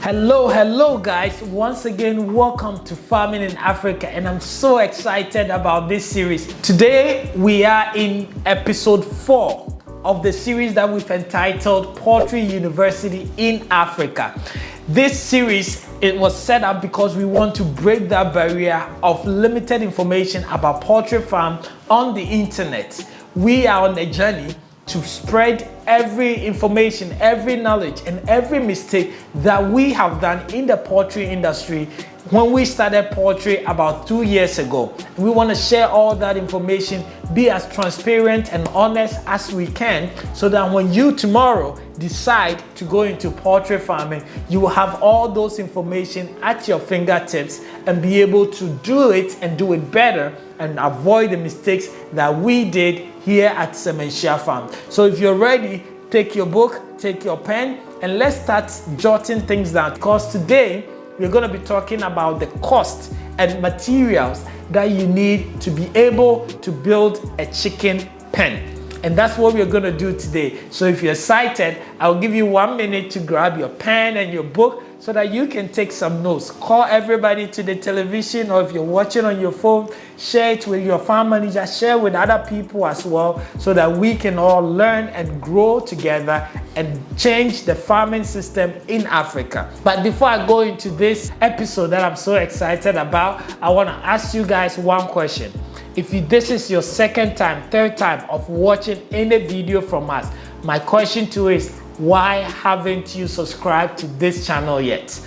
Hello guys, once again welcome to Farming in Africa, and I'm so excited about this series. Today we are in episode 4 of the series that we've entitled Poultry University in Africa. This series, it was set up because we want to break that barrier of limited information about poultry farm on the internet. We are on a journey to spread every information, every knowledge, and every mistake that we have done in the poultry industry when we started poultry about 2 years ago. We want to share all that information, be as transparent and honest as we can, so that when you tomorrow decide to go into poultry farming, you will have all those information at your fingertips and be able to do it and do it better and avoid the mistakes that we did here at Sementia Farm. So if you're ready, take your book, take your pen, and let's start jotting things down, because today we're going to be talking about the cost and materials that you need to be able to build a chicken pen. And that's what we're going to do today. So if you're excited, I'll give you 1 minute to grab your pen and your book so that you can take some notes. Call everybody to the television, or if you're watching on your phone, share it with your farm manager, share with other people as well, so that we can all learn and grow together and change the farming system in Africa. But before I go into this episode that I'm so excited about, I want to ask you guys one question. If this is your second time, third time of watching any video from us, my question to you is, why haven't you subscribed to this channel yet?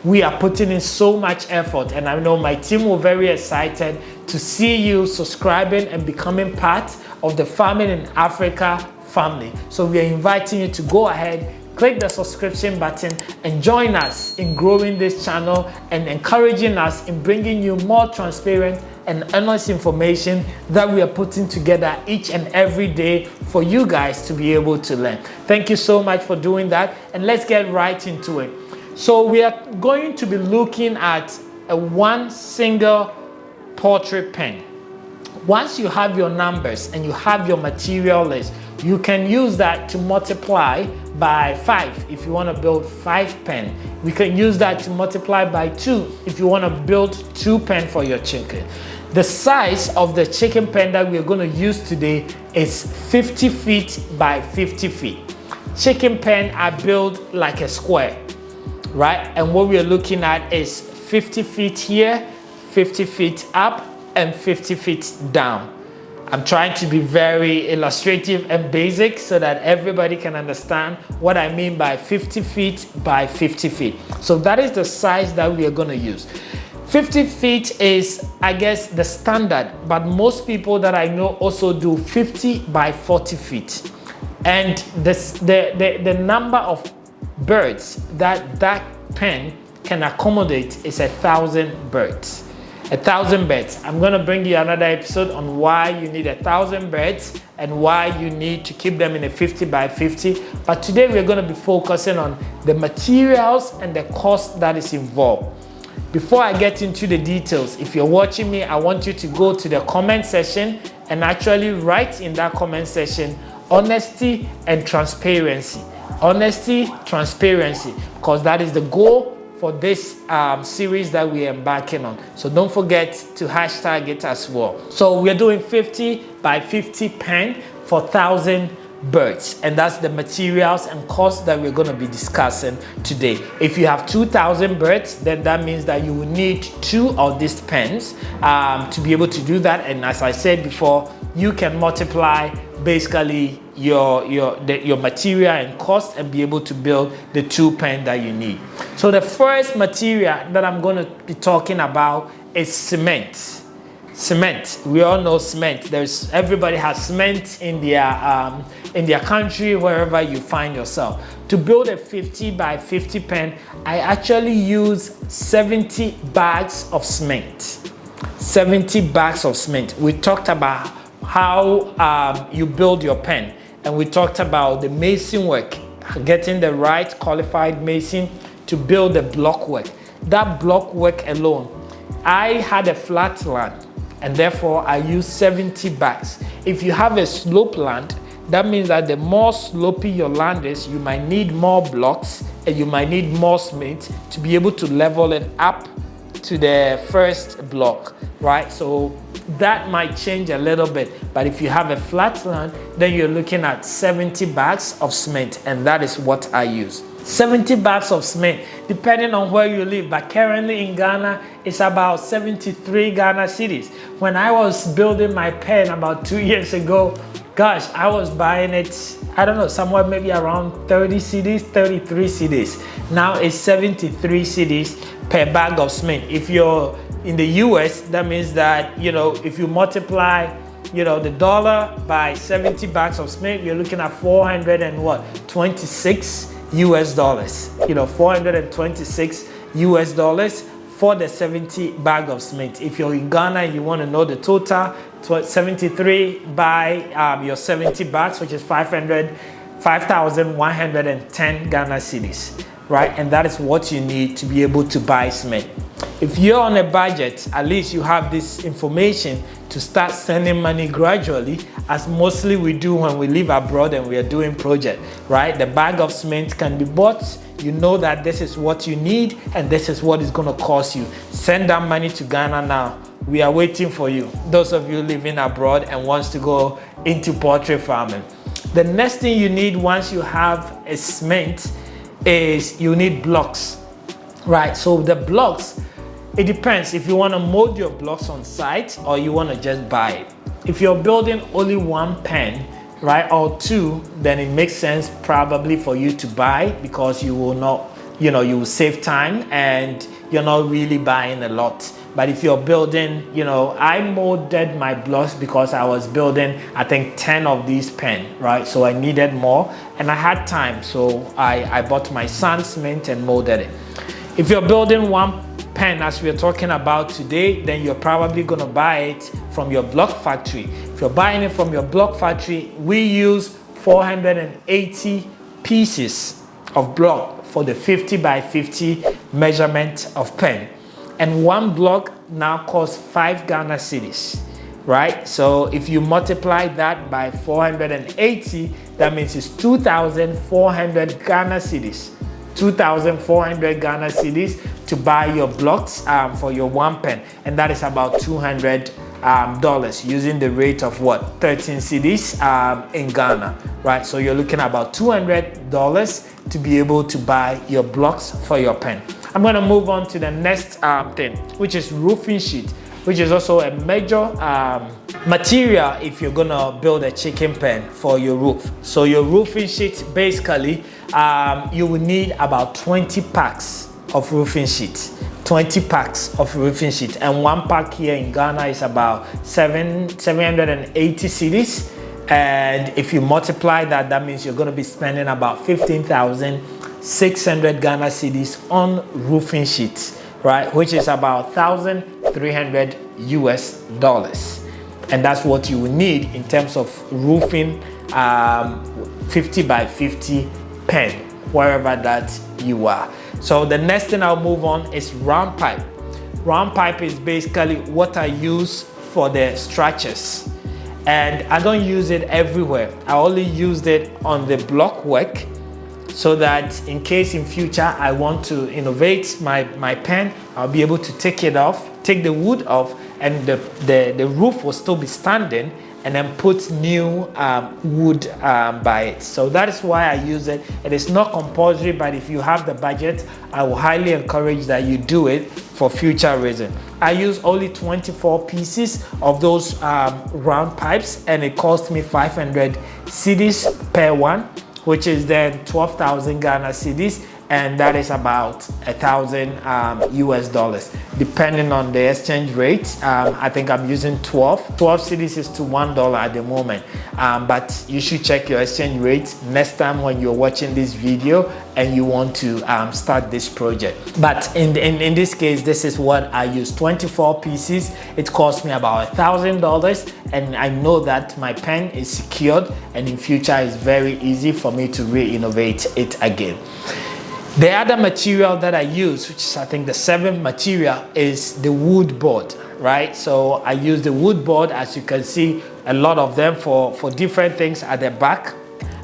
We are putting in so much effort, and I know my team will be very excited to see you subscribing and becoming part of the Farming in Africa family. So we are inviting you to go ahead, click the subscription button, and join us in growing this channel and encouraging us in bringing you more transparent and honest information that we are putting together each and every day for you guys to be able to learn. Thank you so much for doing that, and let's get right into it. So we are going to be looking at one single poultry pen. Once you have your numbers and you have your material list, you can use that to multiply by 5 if you want to build 5 pen. We can use that to multiply by 2 if you want to build 2 pen for your chicken. The size of the chicken pen that we're going to use today is 50 feet by 50 feet. Chicken pen are built like a square, right? And what we are looking at is 50 feet here, 50 feet up, and 50 feet down. I'm trying to be very illustrative and basic so that everybody can understand what I mean by 50 feet by 50 feet. So that is the size that we are going to use. 50 feet is, I guess, the standard, but most people that I know also do 50 by 40 feet. And the number of birds that pen can accommodate is 1,000 birds. 1,000 birds. I'm going to bring you another episode on why you need 1,000 birds and why you need to keep them in a 50 by 50. But today we're going to be focusing on the materials and the cost that is involved. Before I get into the details, if you're watching me, I want you to go to the comment section and actually write in that comment section honesty and transparency. Honesty, transparency, because that is the goal for this series that we are embarking on. So don't forget to hashtag it as well. So we're doing 50 by 50 pen for 1,000 birds, and that's the materials and costs that we're going to be discussing today. If you have 2,000 birds, then that means that you will need 2 of these pens to be able to do that. And as I said before, you can multiply basically your material and cost and be able to build the 2 pen that you need. So the first material that I'm going to be talking about is cement. Cement. We all know cement. Everybody has cement in their country, wherever you find yourself. To build a 50 by 50 pen, I actually use 70 bags of cement. 70 bags of cement. We talked about how you build your pen, and we talked about the mason work, getting the right qualified mason to build the block work. That block work alone, I had a flat land, and therefore I use 70 bags. If you have a slope land, That means that the more slopey your land is, you might need more blocks and you might need more cement to be able to level it up to the first block, right? So that might change a little bit, but if you have a flat land, then you're looking at 70 bags of cement, and that is what I use. 70 bags of cement, depending on where you live, but currently in Ghana, it's about 73 Ghana cedis. When I was building my pen about 2 years ago, gosh, I was buying it, I don't know, somewhere maybe around 30 cedis, 33 cedis. Now it's 73 cedis per bag of cement. If you're in the US, that means that, you know, if you multiply, you know, the dollar by 70 bags of cement, you're looking at 426 US dollars. You know, 426 US dollars for the 70 bag of cement. If you're in Ghana and you want to know the total, 73 by your 70 bags, which is 5,110 Ghana cedis, right? And that is what you need to be able to buy cement. If you're on a budget, at least you have this information to start sending money gradually, as mostly we do when we live abroad and we are doing project, right? The bag of cement can be bought. You know that this is what you need and this is what it's going to cost you. Send that money to Ghana now. We are waiting for you. Those of you living abroad and wants to go into poultry farming. The next thing you need once you have a cement is you need blocks, right? So the blocks, it depends if you want to mold your blocks on site or you want to just buy it. If you're building only one pen, right, or two, then it makes sense probably for you to buy, because you will not, you know, you will save time and you're not really buying a lot. But if you're building, you know, I molded my blocks because I was building, I think 10 of these pen, right? So I needed more and I had time. So I bought my sand cement and molded it. If you're building one pen, as we're talking about today, then you're probably going to buy it from your block factory. If you're buying it from your block factory, we use 480 pieces of block for the 50 by 50 measurement of pen. And one block now costs 5 Ghana cedis, right? So if you multiply that by 480, that means it's 2,400 Ghana cedis. 2,400 Ghana cedis to buy your blocks for your one pen, and that is about $200 using the rate of what, 13 cedis in Ghana, right? So you're looking at about $200 to be able to buy your blocks for your pen. I'm going to move on to the next thing, which is roofing sheet, which is also a major material if you're going to build a chicken pen for your roof. So your roofing sheet, basically, you will need about 20 packs of roofing sheet. 20 packs of roofing sheet, and one pack here in Ghana is about 780 cedis. And if you multiply that, that means you're going to be spending about 15,600 Ghana cedis on roofing sheets, right? Which is about 1,300 US dollars. And that's what you will need in terms of roofing 50 by 50 pen, wherever that you are. So the next thing I'll move on is round pipe. Round pipe is basically what I use for the structures. And I don't use it everywhere. I only used it on the block work, so that in case in future I want to innovate my pen, I'll be able to take it off, take the wood off, and the roof will still be standing, and then put new wood by it. So that is why I use it. It is not compulsory, but if you have the budget, I will highly encourage that you do it for future reason. I use only 24 pieces of those round pipes, and it cost me 500 cedis per one, which is then 12,000 Ghana cedis, and that is about 1,000 US dollars, depending on the exchange rate. I think I'm using 12 cedis is to $1 at the moment, but you should check your exchange rate next time when you're watching this video and you want to start this project. But in this case, this is what I use: 24 pieces. It cost me about $1,000, and I know that my pen is secured, and in future it's very easy for me to re-innovate it again. The other material that I use, which is I think the 7th material, is the wood board, right? So I use the wood board, as you can see, a lot of them for different things at the back.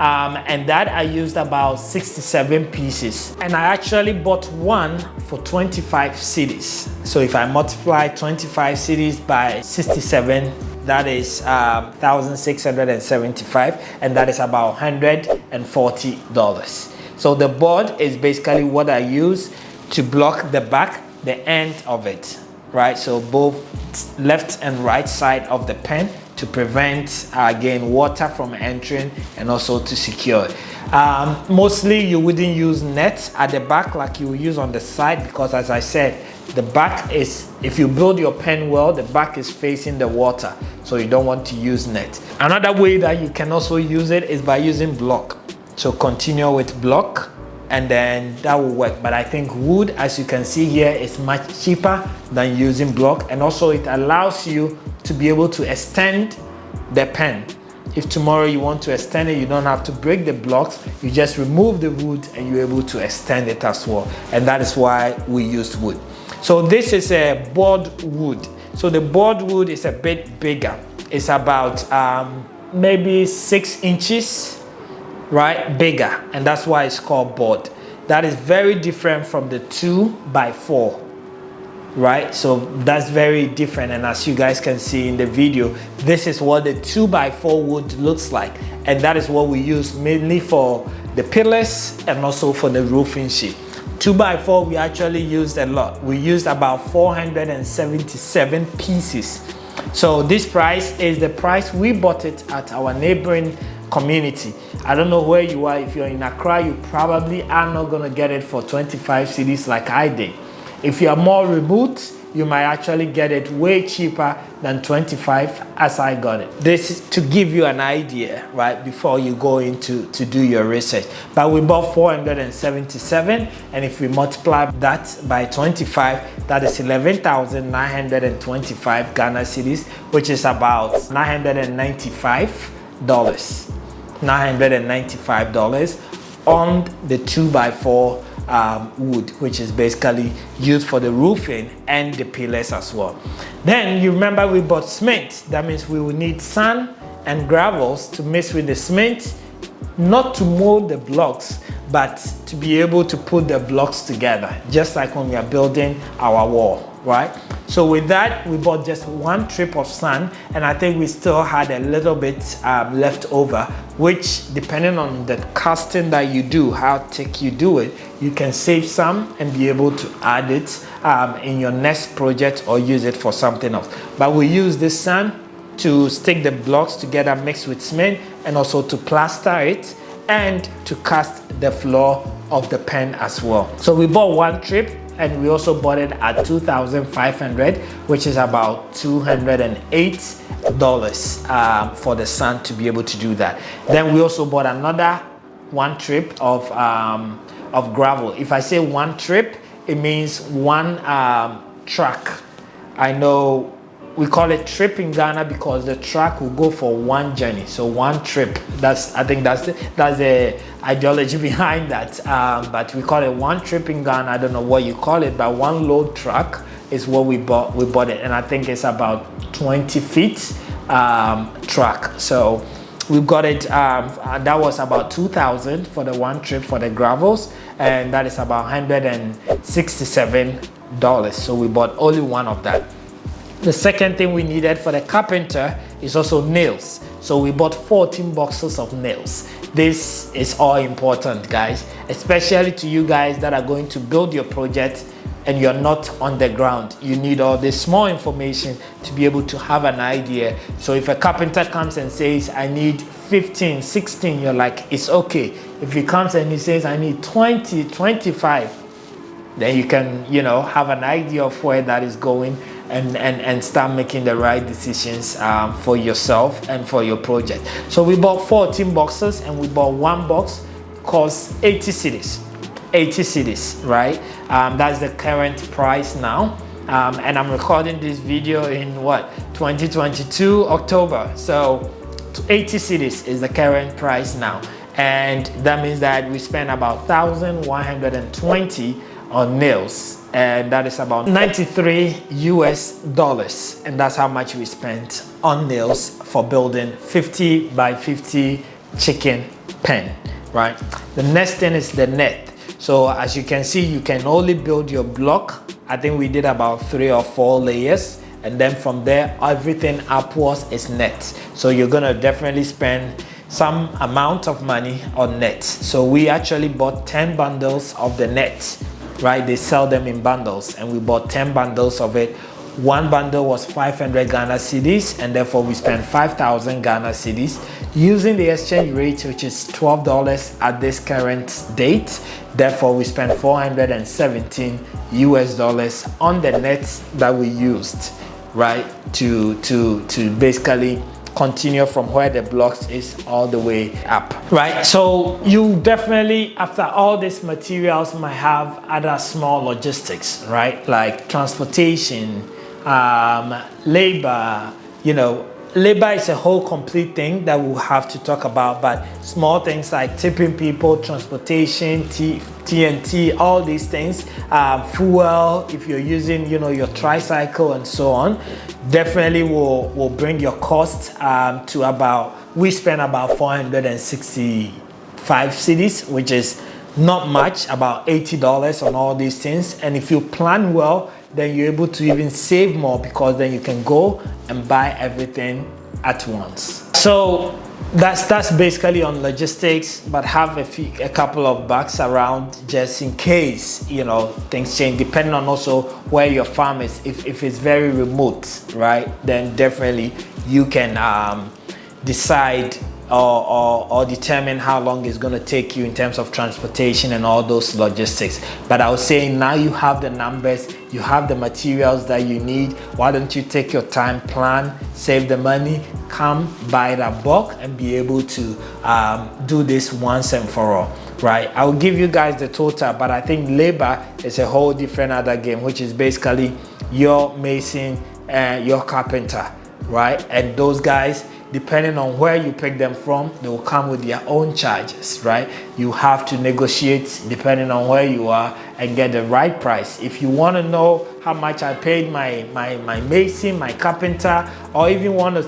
And that I used about 67 pieces, and I actually bought one for 25 cedis. So if I multiply 25 cedis by 67, that is 1,675, and that is about $140. So the board is basically what I use to block the back, the end of it, right? So both left and right side of the pen, to prevent again water from entering and also to secure it. Mostly you wouldn't use net at the back like you use on the side, because as I said, the back is, if you build your pen well, the back is facing the water, so you don't want to use net. Another way that you can also use it is by using block. So continue with block, and then that will work. But I think wood, as you can see here, is much cheaper than using block, and also it allows you to be able to extend the pen. If tomorrow you want to extend it, you don't have to break the blocks, you just remove the wood and you're able to extend it as well. And that is why we used wood. So this is a board wood. So the board wood is a bit bigger. It's about maybe 6 inches, right, bigger, and that's why it's called board. That is very different from the 2x4, right? So that's very different, and as you guys can see in the video, this is what the 2x4 wood looks like, and that is what we use mainly for the pillars and also for the roofing sheet. 2x4 we actually used a lot. We used about 477 pieces. So this price is the price we bought it at our neighboring community. I don't know where you are. If you're in Accra, you probably are not going to get it for 25 cedis like I did. If you are more remote, you might actually get it way cheaper than 25 as I got it. This is to give you an idea, right, before you go into to do your research. But we bought 477, and if we multiply that by 25, that is 11,925 Ghana cedis, which is about $995. $995 on the 2x4 wood, which is basically used for the roofing and the pillars as well. Then you remember we bought cement. That means we will need sand and gravels to mix with the cement, not to mold the blocks, but to be able to put the blocks together, just like when we are building our wall, right? So with that, we bought just 1 trip of sand, and I think we still had a little bit left over, which depending on the casting that you do, how thick you do it, you can save some and be able to add it in your next project or use it for something else. But we use this sand to stick the blocks together mixed with cement, and also to plaster it and to cast the floor of the pen as well. So we bought 1 trip, and we also bought it at 2,500, which is about $208 for the sand to be able to do that. Then we also bought another 1 trip of gravel. If I say 1 trip, it means 1 truck. I know we call it trip in Ghana because the truck will go for 1 journey. So 1 trip. I think that's the ideology behind that. But we call it 1 trip in Ghana. I don't know what you call it, but 1 load truck is what we bought. We bought it, and I think it's about 20 feet truck. So we got it. That was about 2,000 for the 1 trip for the gravels, and that is about $167. So we bought only 1 of that. The second thing we needed for the carpenter is also nails. So we bought 14 boxes of nails. This is all important, guys, especially to you guys that are going to build your project and you're not on the ground. You need all this small information to be able to have an idea. So if a carpenter comes and says, I need 15, 16, you're like, it's okay. If he comes and he says, I need 20, 25, then you can, have an idea of where that is going, and start making the right decisions for yourself and for your project. So we bought 14 boxes, and we bought 1 box costs 80 cedis. 80 cedis, right? That's the current price now. And I'm recording this video in 2022 October. So 80 cedis is the current price now. And that means that we spend about 1,120 on nails, and that is about $93 and that's how much we spent on nails for building 50 by 50 chicken pen, right? The next thing is the net. So as you can see, you can only build your block. I think we did about 3 or 4 layers, and then from there everything upwards is net. So you're gonna definitely spend some amount of money on net. So we actually bought 10 bundles of the net, right? They sell them in bundles, and we bought 10 bundles of it. One bundle was 500 Ghana cedis, and therefore we spent 5,000 Ghana cedis using the exchange rate, which is $12 at this current date. Therefore we spent $417 on the nets that we used, right, to basically continue from where the blocks is all the way up, right? So you definitely, after all these materials, might have other small logistics, right? Like transportation, labor. You know, labor is a whole complete thing that we'll have to talk about, but small things like tipping people, transportation, TNT, all these things, fuel, if you're using, you know, your tricycle and so on, definitely will bring your cost to about, we spend about 465 cedis, which is not much, about $80 on all these things. And if you plan well, then you're able to even save more, because then you can go and buy everything at once. So that's basically on logistics, but have a couple of bucks around just in case, you know, things change, depending on also where your farm is. If it's very remote, right, then definitely you can decide or determine how long it's going to take you in terms of transportation and all those logistics. But I was saying, now you have the numbers, you have the materials that you need. Why don't you take your time, plan, save the money, come buy that bulk, and be able to do this once and for all, right? I'll give you guys the total, but I think labor is a whole different other game, which is basically your mason and your carpenter, right? And those guys, depending on where you pick them from, they will come with their own charges, right? You have to negotiate depending on where you are and get the right price. If you want to know how much I paid my mason, my carpenter, or even want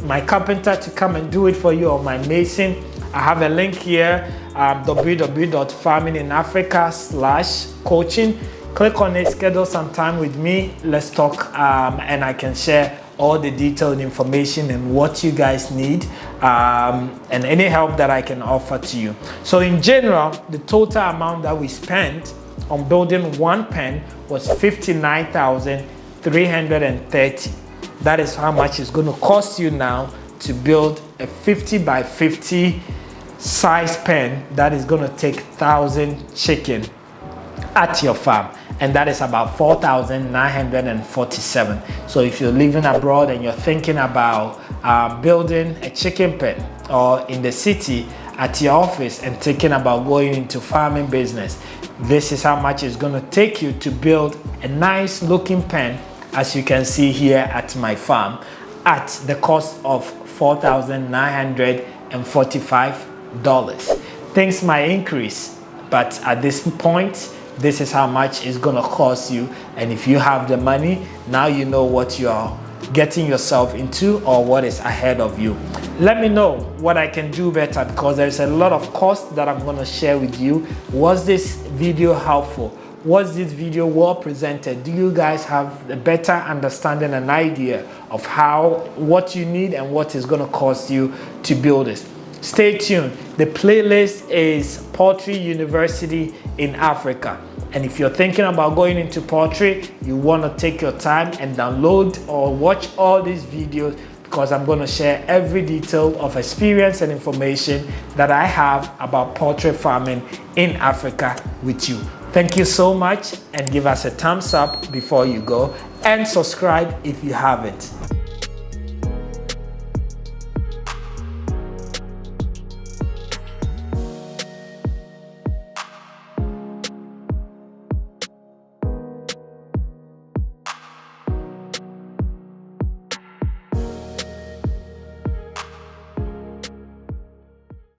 my carpenter to come and do it for you, or my mason, I have a link here, www.farminginafrica/coaching. Click on it, schedule some time with me, let's talk, and I can share all the detailed information and what you guys need, and any help that I can offer to you. So in general, the total amount that we spent on building one pen was 59,330. That is how much it's going to cost you now to build a 50 by 50 size pen that is going to take 1,000 chicken at your farm, and that is about 4,947. So if you're living abroad and you're thinking about building a chicken pen, or in the city at your office and thinking about going into farming business, this is how much it's going to take you to build a nice looking pen, as you can see here at my farm, at the cost of $4,945. Things might increase, but at this point, this is how much it's gonna cost you. And if you have the money, now you know what you're getting yourself into or what is ahead of you. Let me know what I can do better, because there's a lot of costs that I'm gonna share with you. Was this video helpful? Was this video well presented? Do you guys have a better understanding and idea of what you need and what is gonna cost you to build this? Stay tuned. The playlist is Poultry University in Africa. And if you're thinking about going into poultry, you want to take your time and download or watch all these videos, because I'm going to share every detail of experience and information that I have about poultry farming in Africa with you. Thank you so much, and give us a thumbs up before you go, and subscribe if you haven't.